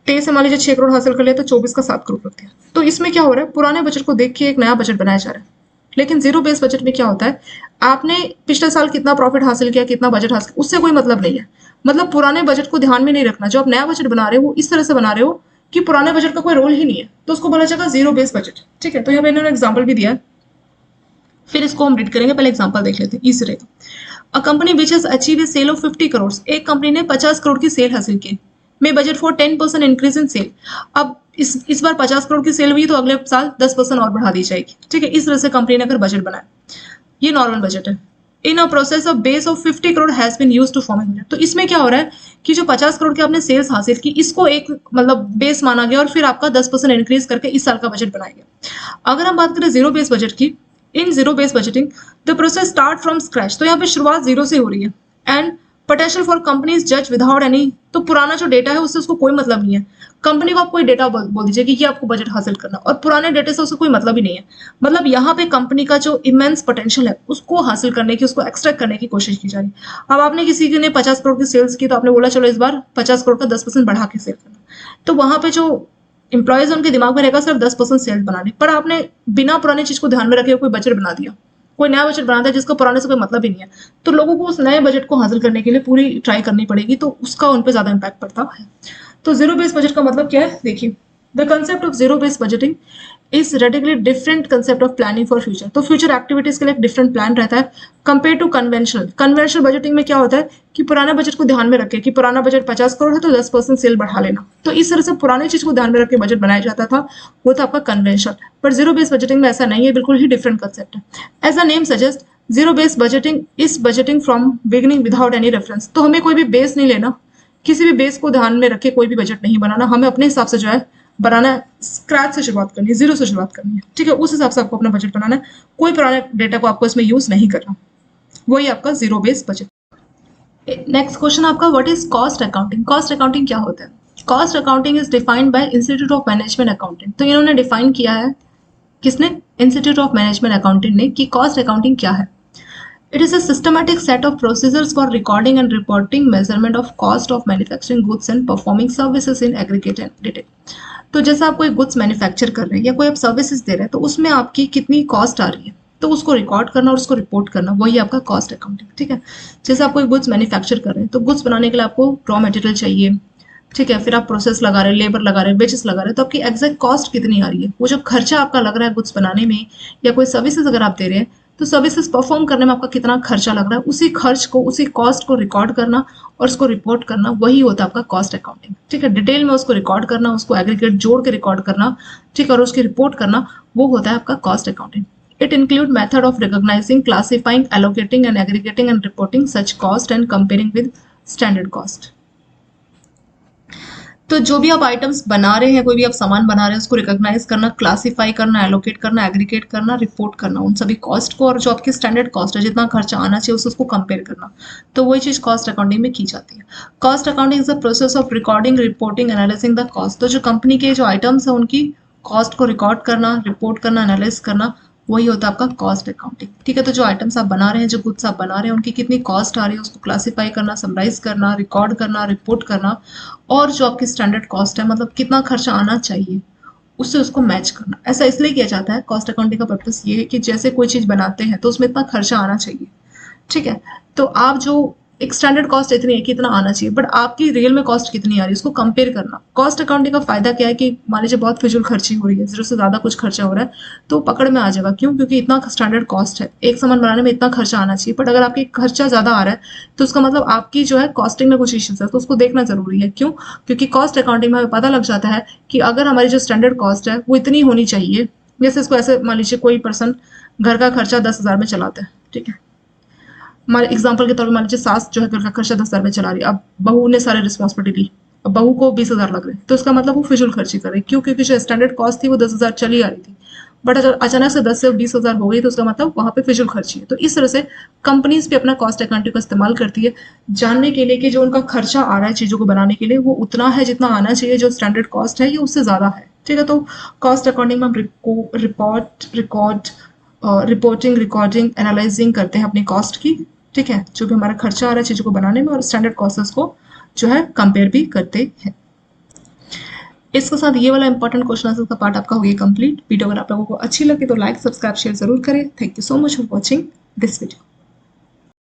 23 से मान लीजिए 6 करोड़ हासिल कर लिया तो 24 का 7 करोड़ रख दिया। तो इसमें क्या हो रहा है, पुराने बजट को देख के एक नया बजट बनाया जा रहा है। लेकिन जीरो बेस्ड बजट में क्या होता है, आपने पिछले साल कितना प्रॉफिट हासिल किया, कितना बजट हासिल, उससे कोई मतलब नहीं है। मतलब पुराने बजट को ध्यान में नहीं रखना। जो आप नया बजट बना रहे हो वो इस तरह से बना रहे हो कि पुराने बजट का कोई रोल ही नहीं है, तो उसको बोला जाएगा जीरो बेस्ड बजट। ठीक है, तो यहाँ पे इन्होंने एग्जाम्पल भी दिया है, फिर इसको हम रीड करेंगे। पहले एग्जाम्पल देख लेते हैं, इस रहेगा। A company which has achieve a sale of 50 crore. एक कंपनी ने 50 करोड़ की सेल हासिल की। May budget for 10% increase in sale. अब इस बार 50 करोड़ की सेल हुई तो अगले साल 10% और बढ़ा दी जाएगी। ठीक है, इस तरह से कंपनी ने अगर बजट बनाया, ये नॉर्मल बजट है। In a process of base of 50 crore has been used to form a budget. तो इसमें क्या हो रहा है कि जो 50 करोड़ की आपने सेल्स हासिल की, इसको एक मतलब बेस माना गया और फिर आपका 10% इंक्रीज करके इस साल का बजट बनाया गया। अगर हम बात करें जीरो बेस बजट की, in zero base budgeting the process start from scratch. तो यहाँ पे शुरुआत जीरो से हो रही है। एंड पोटेंशियल फॉर कंपनीज जज विदाउट एनी। तो पुराना जो डेटा है उससे उसको कोई मतलब नहीं है। कंपनी को आप कोई डेटा बोल दीजिए कि ये आपको बजट हासिल करना, और पुराने डेटे से उसको कोई मतलब ही नहीं है। मतलब यहाँ पे कंपनी का जो इमेंस पोटेंशियल है उसको हासिल करने की, उसको एक्सट्रैक्ट करने की कोशिश की जा रही है। अब आपने किसी ने 50 करोड़ की सेल्स की तो आपने बोला चलो इस बार 50 करोड़ का 10% बढ़ा के सेल करना, तो वहां पे जो इंप्लॉयज उनके दिमाग में रहेगा सिर्फ 10% सेल्स बनाने पर। आपने बिना पुरानी चीज को ध्यान में रखे कोई बजट बना दिया, कोई नया बजट बनाता है जिसको पुराने से कोई मतलब ही नहीं है, तो लोगों को उस नए बजट को हासिल करने के लिए पूरी ट्राई करनी पड़ेगी, तो उसका उन पर ज्यादा इम्पैक्ट पड़ता है। तो जीरो बेस्ड बजट का मतलब क्या है, देखिए, the concept of zero based budgeting is radically different concept of planning for future. तो फ्यूचर एक्टिविटीज के लिए एक डिफरेंट प्लान रहता है compare to conventional. Conventional budgeting में क्या होता है कि पुराना बजट को ध्यान में रखे कि पुराना बजट 50 करोड़ है तो 10% सेल बढ़ा लेना। तो इस तरह से पुरानी चीज को ध्यान में रख के बजट बनाया जाता था, वो था आपका कन्वेंशनल। पर जीरो बेस्ड बजटिंग में ऐसा नहीं है, बिल्कुल ही डिफरेंट कंसेप्ट है। As a name suggest, zero based budgeting is budgeting from beginning without any reference. तो हमें कोई भी बेस नहीं लेना, किसी भी बेस को ध्यान में रखे कोई भी बजट नहीं बनाना, हमें अपने हिसाब से जो है बनाना है, स्क्रैच से शुरुआत करनी है, जीरो से शुरुआत करनी है। ठीक है, उस हिसाब से आपको अपना बजट बनाना है, कोई पुराने डेटा को आपको इसमें यूज नहीं करना, वही आपका zero based budget. Next question आपका what is cost accounting. Cost accounting क्या होता है? Cost accounting is defined by institute of management accounting. तो इन्होंने डिफाइन किया है, किसने? इंस्टीट्यूट ऑफ मैनेजमेंट अकाउंटिंग ने, कि कॉस्ट अकाउंटिंग क्या है। It is a systematic set of procedures for recording and reporting measurement of cost of manufacturing goods and performing services in aggregate and detail। तो जैसे आप कोई गुड्स मैन्युफैक्चर कर रहे हैं या कोई आप सर्विसेज दे रहे हैं, तो उसमें आपकी कितनी कॉस्ट आ रही है, तो उसको रिकॉर्ड करना और उसको रिपोर्ट करना, वही आपका कॉस्ट अकाउंटिंग। ठीक है, जैसे आप कोई गुड्स मैन्युफैक्चर कर रहे हैं तो गुड्स बनाने के लिए आपको रॉ मटेरियल चाहिए। ठीक है, फिर आप प्रोसेस लगा रहे हैं, लेबर लगा रहे हैं, वेजेस लगा रहे हैं, तो आपकी एग्जैक्ट कॉस्ट कितनी आ रही है, वो जो खर्चा आपका लग रहा है गुड्स बनाने में, या कोई सर्विसेज अगर आप दे रहे हैं तो सर्विसेज परफॉर्म करने में आपका कितना खर्चा लग रहा है, उसी खर्च को, उसी कॉस्ट को रिकॉर्ड करना और उसको रिपोर्ट करना, वही होता है आपका कॉस्ट अकाउंटिंग। ठीक है, डिटेल में उसको रिकॉर्ड करना, उसको एग्रीगेट जोड़ के रिकॉर्ड करना, ठीक है, और उसकी रिपोर्ट करना, वो होता है आपका cost accounting. It include method of recognizing, classifying, allocating and aggregating and reporting such cost and comparing with standard cost। तो जो भी आप आइटम्स बना रहे हैं, कोई भी आप सामान बना रहे हैं, उसको रिकॉग्नाइज करना, क्लासिफाई करना, एलोकेट करना, एग्रीगेट करना, रिपोर्ट करना उन सभी कॉस्ट को, और जो आपकी स्टैंडर्ड कॉस्ट है, जितना खर्चा आना चाहिए उसको कंपेयर करना, तो वही चीज कॉस्ट अकाउंटिंग में की जाती है। Cost accounting is the process of recording, reporting, analysing the cost. तो जो कंपनी के जो आइटम्स है उनकी कॉस्ट को रिकॉर्ड करना, रिपोर्ट करना, एनालाइज करना, वही होता है आपका कॉस्ट अकाउंटिंग। ठीक है, तो जो आइटम्स आप बना रहे हैं, जो गुड्स आप बना रहे हैं, उनकी कितनी कॉस्ट आ रही है उसको क्लासिफाई करना, समराइज करना, रिकॉर्ड करना, रिपोर्ट करना, और जो आपकी स्टैंडर्ड कॉस्ट है, मतलब कितना खर्चा आना चाहिए, उससे उसको मैच करना। ऐसा इसलिए किया जाता है, कॉस्ट अकाउंटिंग का पर्पस ये है कि जैसे कोई चीज बनाते हैं तो उसमें इतना खर्चा आना चाहिए। ठीक है, तो आप जो एक स्टैंडर्ड कॉस्ट इतनी है कि इतना आना चाहिए, बट आपकी रियल में कॉस्ट कितनी आ रही है उसको कंपेयर करना। कॉस्ट अकाउंटिंग का फायदा क्या है कि मान लीजिए बहुत फिजूल खर्ची हो रही है, जरूरत से ज्यादा कुछ खर्चा हो रहा है तो पकड़ में आ जाएगा। क्यों? क्योंकि इतना स्टैंडर्ड कॉस्ट है, एक सामान बनाने में इतना खर्चा आना चाहिए, बट अगर आपकी खर्चा ज्यादा आ रहा है तो उसका मतलब आपकी जो है कॉस्टिंग में कुछ इश्यूज है, तो उसको देखना जरूरी है। क्यों? क्योंकि कॉस्ट अकाउंटिंग में हमें पता लग जाता है कि अगर हमारी जो स्टैंडर्ड कॉस्ट है वो इतनी होनी चाहिए। जैसे इसको ऐसे मान लीजिए कोई पर्सन घर का खर्चा 10,000 में चलाता है, ठीक है, हमारे एग्जाम्पल के तौर पर मान लीजिए सास जो है घर का खर्चा 10,000 में चला रही है, अब बहू ने सारे रिस्पॉन्सिबिलिटी ली, अब बहू को 20,000 लग रहे हैं, तो इसका मतलब वो फिजूल खर्ची कर रही है। क्यों? क्योंकि जो स्टैंडर्ड कॉस्ट थी वो 10,000 चली आ रही थी, बट अगर अचानक से 10 से 20,000 हो गई तो उसका मतलब वहां पे फिजूल खर्ची है। तो इस तरह से कंपनीज भी अपना कॉस्ट अकाउंटिंग का इस्तेमाल करती है जानने के लिए कि जो उनका खर्चा आ रहा है चीजों को बनाने के लिए वो उतना है जितना आना चाहिए, जो स्टैंडर्ड कॉस्ट है ये उससे ज्यादा है, ठीक है। तो कॉस्ट अकाउंटिंग में हम रिपोर्टिंग, रिकॉर्डिंग, एनालाइजिंग करते हैं अपनी कॉस्ट की, ठीक है, जो भी हमारा खर्चा आ रहा है चीजों को बनाने में, और स्टैंडर्ड कॉस्ट्स को जो है कंपेयर भी करते हैं। इसके साथ ये वाला इंपॉर्टेंट क्वेश्चन आंसर का पार्ट आपका हो गया कंप्लीट। वीडियो अगर आप लोगों को अच्छी लगी तो लाइक, सब्सक्राइब, शेयर जरूर करें। Thank you so much for watching this video.